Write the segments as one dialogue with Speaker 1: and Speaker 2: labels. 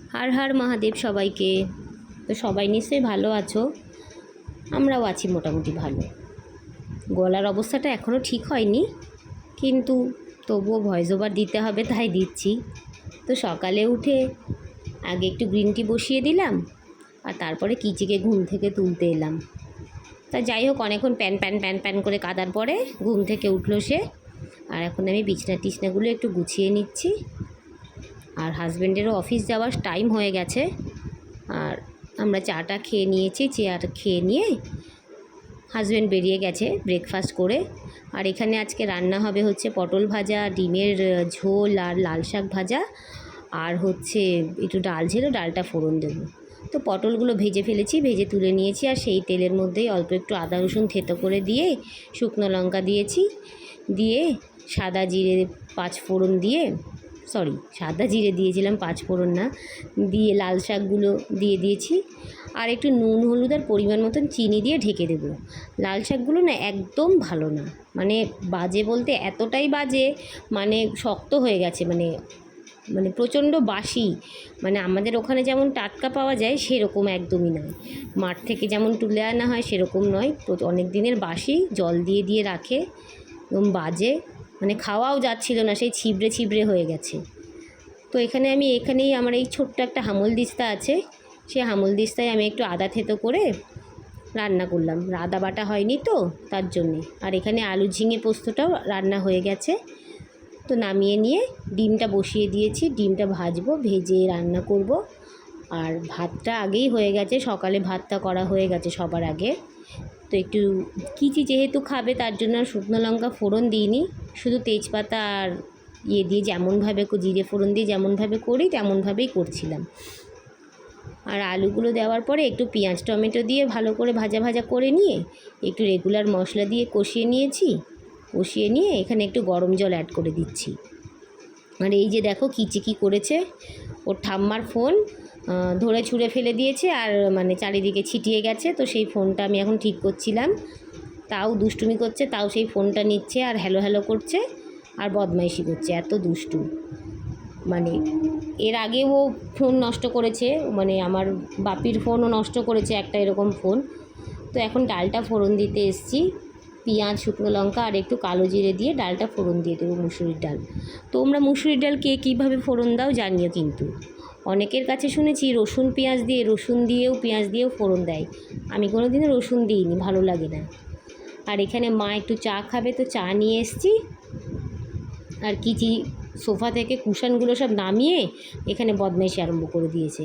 Speaker 1: हर हर महादेव सबाइके। तो सबाई निश्चयই ভালো আছো, আমরাও আছি মোটামুটি ভালো। গলার অবস্থাটা এখনও ঠিক হয়নি, কিন্তু তবুও ভয়েস ওভার দিতে হবে তাই দিচ্ছি। তো সকালে উঠে আগে একটু গ্রিন টি বসিয়ে দিলাম, আর তারপরে কিচিকে ঘুম থেকে তুলতে এলাম। তা যাই হোক, অনেকক্ষণ প্যান প্যান প্যান প্যান করে কাঁদার পরে ঘুম থেকে উঠলো সে। আর এখন আমি বিছনা টিছনাগুলো একটু গুছিয়ে নিচ্ছি। আর হাজব্যান্ডেরও অফিস যাওয়ার টাইম হয়ে গেছে, আর আমরা চাটা খেয়ে নিয়েছি। চেয়ার খেয়ে নিয়ে হাজব্যান্ড বেরিয়ে গেছে ব্রেকফাস্ট করে। আর এখানে আজকে রান্না হবে হচ্ছে পটল ভাজা, ডিমের ঝোল আর লাল শাক ভাজা, আর হচ্ছে একটু ডাল ছিল, ডালটা ফোড়ন দেবো। তো পটলগুলো ভেজে ফেলেছি, ভেজে তুলে নিয়েছি। আর সেই তেলের মধ্যেই অল্প একটু আদা রসুন থেতো করে দিয়ে শুকনো লঙ্কা দিয়েছি, দিয়ে সাদা জিরে 5 ফোড়ন দিয়ে, সাদা জিরে দিয়েছিলাম, 5 ফোড়ন না, দিয়ে লাল শাকগুলো দিয়ে দিয়েছি। আর একটু নুন হলুদ আর পরিমাণ মতন চিনি দিয়ে ঢেকে দেবো। লাল শাকগুলো না একদম ভালো না, মানে বাজে বলতে এতটাই বাজে, মানে শক্ত হয়ে গেছে, মানে প্রচণ্ড বাসি। মানে আমাদের ওখানে যেমন টাটকা পাওয়া যায় সেরকম একদমই নয়, মাঠ থেকে যেমন তুলে আনা হয় সেরকম নয়, অনেক দিনের বাসি, জল দিয়ে দিয়ে রাখে, একদম বাজে, মানে খাওয়াও যাচ্ছিল না, সেই ছিবড়ে ছিবড়ে হয়ে গেছে। তো এখানেই আমার এই ছোট্ট একটা হামল দিস্তা আছে, সেই হামল দিস্তায় আমি একটু আদা থেতো করে রান্না করলাম। আদা বাটা হয়নি তো তার জন্যে। আর এখানে আলু ঝিঙে পোস্তটাও রান্না হয়ে গেছে। তো নামিয়ে নিয়ে ডিমটা বসিয়ে দিয়েছি, ডিমটা ভাজবো, ভেজে রান্না করব। আর ভাতটা আগেই হয়ে গেছে, সকালে ভাতটা করা হয়ে গেছে সবার আগে। তো একটু কিচি যেহেতু খাবে তার জন্য শুকনো লঙ্কা ফোড়ন দিইনি, শুধু তেজপাতা আর দিয়ে যেমনভাবে জিরে ফোড়ন দিয়ে যেমনভাবে করি তেমনভাবেই করছিলাম। আর আলুগুলো দেওয়ার পরে একটু পেঁয়াজ টমেটো দিয়ে ভালো করে ভাজা ভাজা করে নিয়ে একটু রেগুলার মশলা দিয়ে কষিয়ে নিয়েছি। কষিয়ে নিয়ে এখানে একটু গরম জল অ্যাড করে দিচ্ছি। আর এই যে দেখো কিচি কী করেছে, ওর ঠাম্মার ফোন ধরে ছুঁড়ে ফেলে দিয়েছে, আর মানে চারিদিকে ছিটিয়ে গেছে। তো সেই ফোনটা আমি এখন ঠিক করছিলাম, তাও দুষ্টুমি করছে, তাও সেই ফোনটা নিচ্ছে আর হ্যালো হ্যালো করছে আর বদমাইশি করছে, এত দুষ্টু। মানে এর আগে ও ফোন নষ্ট করেছে, মানে আমার বাপির ফোনও নষ্ট করেছে একটা এরকম ফোন। তো এখন ডালটা ফোড়ন দিতে এসেছি, পেঁয়াজ শুকনো লঙ্কা আর একটু কালো জিরে দিয়ে ডালটা ফোড়ন দিয়ে দেবো, মুসুরির ডাল। তোমরা মুসুরির ডাল কে কীভাবে ফোড়ন দাও জানিও, কিন্তু অনেকের কাছে শুনেছি রসুন দিয়েও পেঁয়াজ দিয়েও ফোড়ন দেয়, আমি কোনো দিনও রসুন দিইনি, ভালো লাগে না। আর এখানে মা একটু চা খাবে, তো চা নিয়ে এসেছি। আর কিচি সোফা থেকে কুশানগুলো সব নামিয়ে এখানে বদমাইশি আরম্ভ করে দিয়েছে,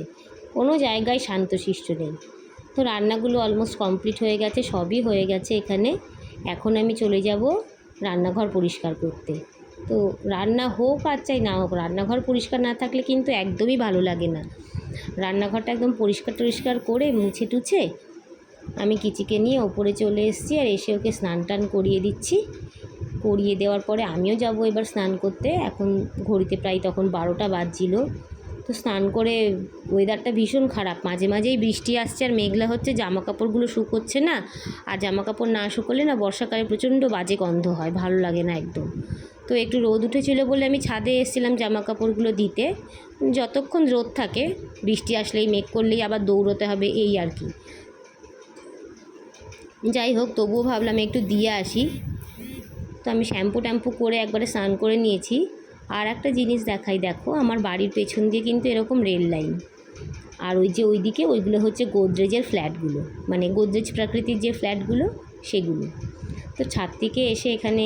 Speaker 1: কোনো জায়গায় শান্তশিষ্ট নেই। তো রান্নাগুলো অলমোস্ট কমপ্লিট হয়ে গেছে, সবই হয়ে গেছে এখানে। এখন আমি চলে যাব রান্নাঘর পরিষ্কার করতে। তো রান্না হোক আর চাই না হোক, রান্নাঘর পরিষ্কার না থাকলে কিন্তু একদমই ভালো লাগে না। রান্নাঘরটা একদম পরিষ্কার করে মুছে টুছে আমি কিচিকে নিয়ে ওপরে চলে এসেছি। আর এসে ওকে স্নান টান করিয়ে দিচ্ছি। করিয়ে দেওয়ার পরে আমিও যাব এবার স্নান করতে। এখন ঘড়িতে প্রায় তখন 12টা বাজছিল। তো স্নান করে, ওয়েদারটা ভীষণ খারাপ, মাঝে মাঝেই বৃষ্টি আসছে আর মেঘলা হচ্ছে, জামা কাপড়গুলো শুকোচ্ছে না। আর জামা কাপড় না শুকোলে না বর্ষাকালে প্রচণ্ড বাজে গন্ধ হয়, ভালো লাগে না একদম। তো একটু রোদ উঠেছিল বলে আমি ছাদে এসেছিলাম জামা কাপড়গুলো দিতে। যতক্ষণ রোদ থাকে, বৃষ্টি আসলেই মেঘ করলেই আবার দৌড়োতে হবে, এই আর কি। যাই হোক, তবুও ভাবলাম একটু দিয়ে আসি। তো আমি শ্যাম্পু ট্যাম্পু করে একবারে স্নান করে নিয়েছি। আর একটা জিনিস দেখাই, দেখো আমার বাড়ির পেছন দিয়ে কিন্তু এরকম রেল লাইন, আর ওইদিকে ওইগুলো হচ্ছে গোদরেজের ফ্ল্যাটগুলো, মানে গোদরেজ প্রাকৃতিক যে ফ্ল্যাটগুলো সেগুলো। তো ছাদ থেকে এসে এখানে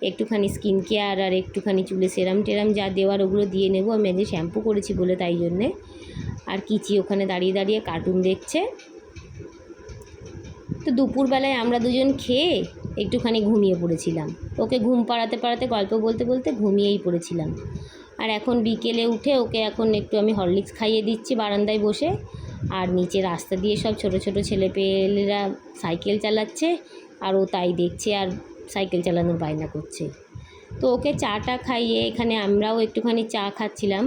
Speaker 1: একটুখানি স্কিন কেয়ার আর একটুখানি চুলে সেরাম টেরাম যা দেওয়ার ওগুলো দিয়ে নেব, আমি আগে শ্যাম্পু করেছি বলে তাই জন্যে। আর কিচি ওখানে দাঁড়িয়ে দাঁড়িয়ে কার্টুন দেখছে। তো দুপুরবেলায় আমরা দুজন খেয়ে একটুখানি ঘুমিয়ে পড়েছিলাম, ওকে ঘুম পাড়াতে গল্প বলতে বলতে ঘুমিয়েই পড়েছিলাম। আর এখন বিকেলে উঠে ওকে এখন একটু আমি হরলিক্স খাইয়ে দিচ্ছি বারান্দায় বসে। আর নিচে রাস্তা দিয়ে সব ছোট ছোট ছেলেপেলেরা সাইকেল চালাচ্ছে, আর ও তাই দেখছে আর সাইকেল চালানোর বায়না করছে। তো ওকে চাটা খাইয়ে এখানে আমরাও একটুখানি চা খাচ্ছিলাম।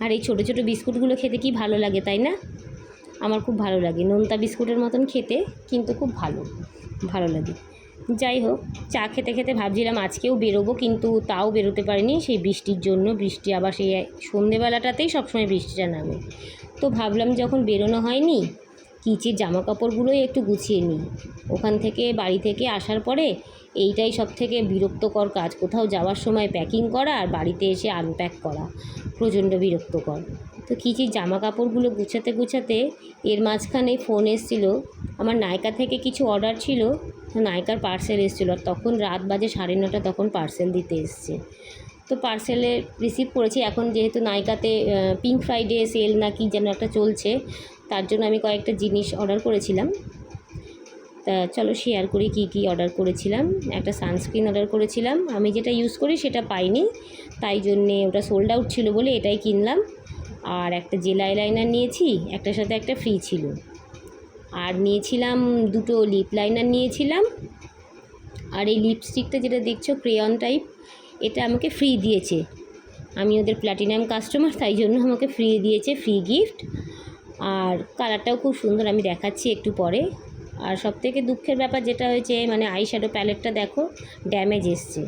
Speaker 1: আর এই ছোটো ছোটো বিস্কুটগুলো খেতে কি ভালো লাগে, তাই না? আমার খুব ভালো লাগে, নোনতা বিস্কুটের মতন খেতে, কিন্তু খুব ভালো লাগে। যাই হোক, চা খেতে খেতে ভাবছিলাম আজকেও বেরোবো, কিন্তু তাও বেরোতে পারিনি সেই বৃষ্টির জন্য। বৃষ্টি আবার সেই সন্ধেবেলাটাতেই সবসময় বৃষ্টিটা নামে। তো ভাবলাম যখন বেরোনো হয়নি, কিচির জামা কাপড়গুলোই একটু গুছিয়ে নিই। ওখান থেকে বাড়ি থেকে আসার পরে এইটাই সব থেকে বিরক্তকর কাজ, কোথাও যাওয়ার সময় প্যাকিং করা আর বাড়িতে এসে আনপ্যাক করা, প্রচণ্ড বিরক্তকর। তো কিচির জামা কাপড়গুলো গুছাতে গুছাতে এর মাঝখানে ফোন এসেছিলো, আমার নায়কা থেকে কিছু অর্ডার ছিল, নায়কার পার্সেল এসেছিলো। আর তখন রাত বাজে 9:30, তখন পার্সেল দিতে এসছে। তো পার্সেলে রিসিভ করেছি। এখন যেহেতু নায়কাতে পিঙ্ক ফ্রাইডে সেল না কি যেন একটা চলছে, তার জন্য আমি কয়েকটা জিনিস অর্ডার করেছিলাম। তা চলো শেয়ার করি কী কী অর্ডার করেছিলাম। একটা সানস্ক্রিন অর্ডার করেছিলাম, আমি যেটা ইউজ করি সেটা পাইনি, তাই জন্যে ওটা সোল্ড আউট ছিল বলে এটাই কিনলাম। আর একটা জেল আইলাইনার নিয়েছি, একটার সাথে একটা ফ্রি ছিল। আর নিয়েছিলাম 2টো লিপ লাইনার নিয়েছিলাম। আর এই লিপস্টিকটা যেটা দেখছো ক্রেয়ন টাইপ, এটা আমাকে ফ্রি দিয়েছে। আমি ওদের প্ল্যাটিনাম কাস্টমার, তাই জন্য আমাকে ফ্রি দিয়েছে, ফ্রি গিফট। আর কালারটাও খুব সুন্দর, আমি দেখাচ্ছি একটু পরে। আর সবথেকে দুঃখের ব্যাপার যেটা হয়েছে, মানে আই শ্যাডো প্যালেটটা দেখো ড্যামেজ এসছে,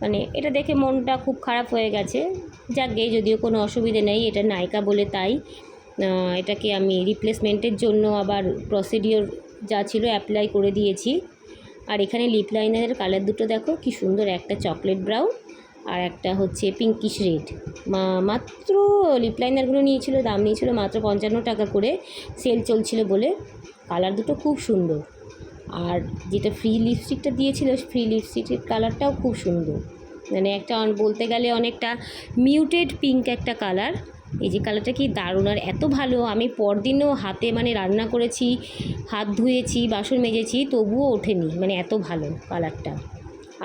Speaker 1: মানে এটা দেখে মনটা খুব খারাপ হয়ে গেছে। যাকগে, যদিও কোনো অসুবিধে নেই, এটা নায়কা বলে তাই এটাকে আমি রিপ্লেসমেন্টের জন্য আবার প্রসিডিওর যা ছিল অ্যাপ্লাই করে দিয়েছি। আর এখানে লিপ লাইনারের কালার দুটো দেখো কি সুন্দর, একটা চকলেট ব্রাউন আর একটা হচ্ছে পিঙ্কিশ রেড। মাত্র লিপ লাইনারগুলো নিয়েছিল, দাম নিয়েছিল মাত্র 55 টাকা করে, সেল চলছিল বলে। কালার দুটো খুব সুন্দর। আর যেটা ফ্রি লিপস্টিকটা দিয়েছিল, ফ্রি লিপস্টিকের কালারটাও খুব সুন্দর, মানে একটা বলতে গেলে অনেকটা মিউটেড পিঙ্ক একটা কালার। এই যে কালারটা কি দারুণ, আর এত ভালো। আমি পরদিনও হাতে মানে রান্না করেছি, হাত ধুয়েছি, বাসন মেজেছি, তবুও ওঠেনি, মানে এত ভালো কালারটা।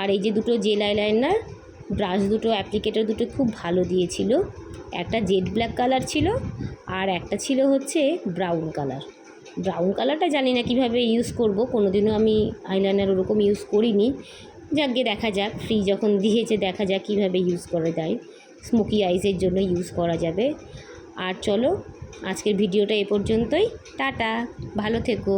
Speaker 1: আর এই যে দুটো জেল আইলাইনার, ব্রাশ দুটো, অ্যাপ্লিকেটর দুটো খুব ভালো দিয়েছিল। একটা জেড ব্ল্যাক কালার ছিল আর একটা ছিল হচ্ছে ব্রাউন কালার। ব্রাউন কালারটা জানি না কীভাবে ইউজ করব, কোনোদিনও আমি আইলাইনার ওরকম ইউজ করিনি। যাকগে দেখা যাক, ফ্রি যখন দিয়েছে দেখা যাক কীভাবে ইউজ করা যায়, স্মোকি আইসের জন্য ইউজ করা যাবে। আর চলো আজকের ভিডিওটা এ পর্যন্তই, টাটা, ভালো থেকো।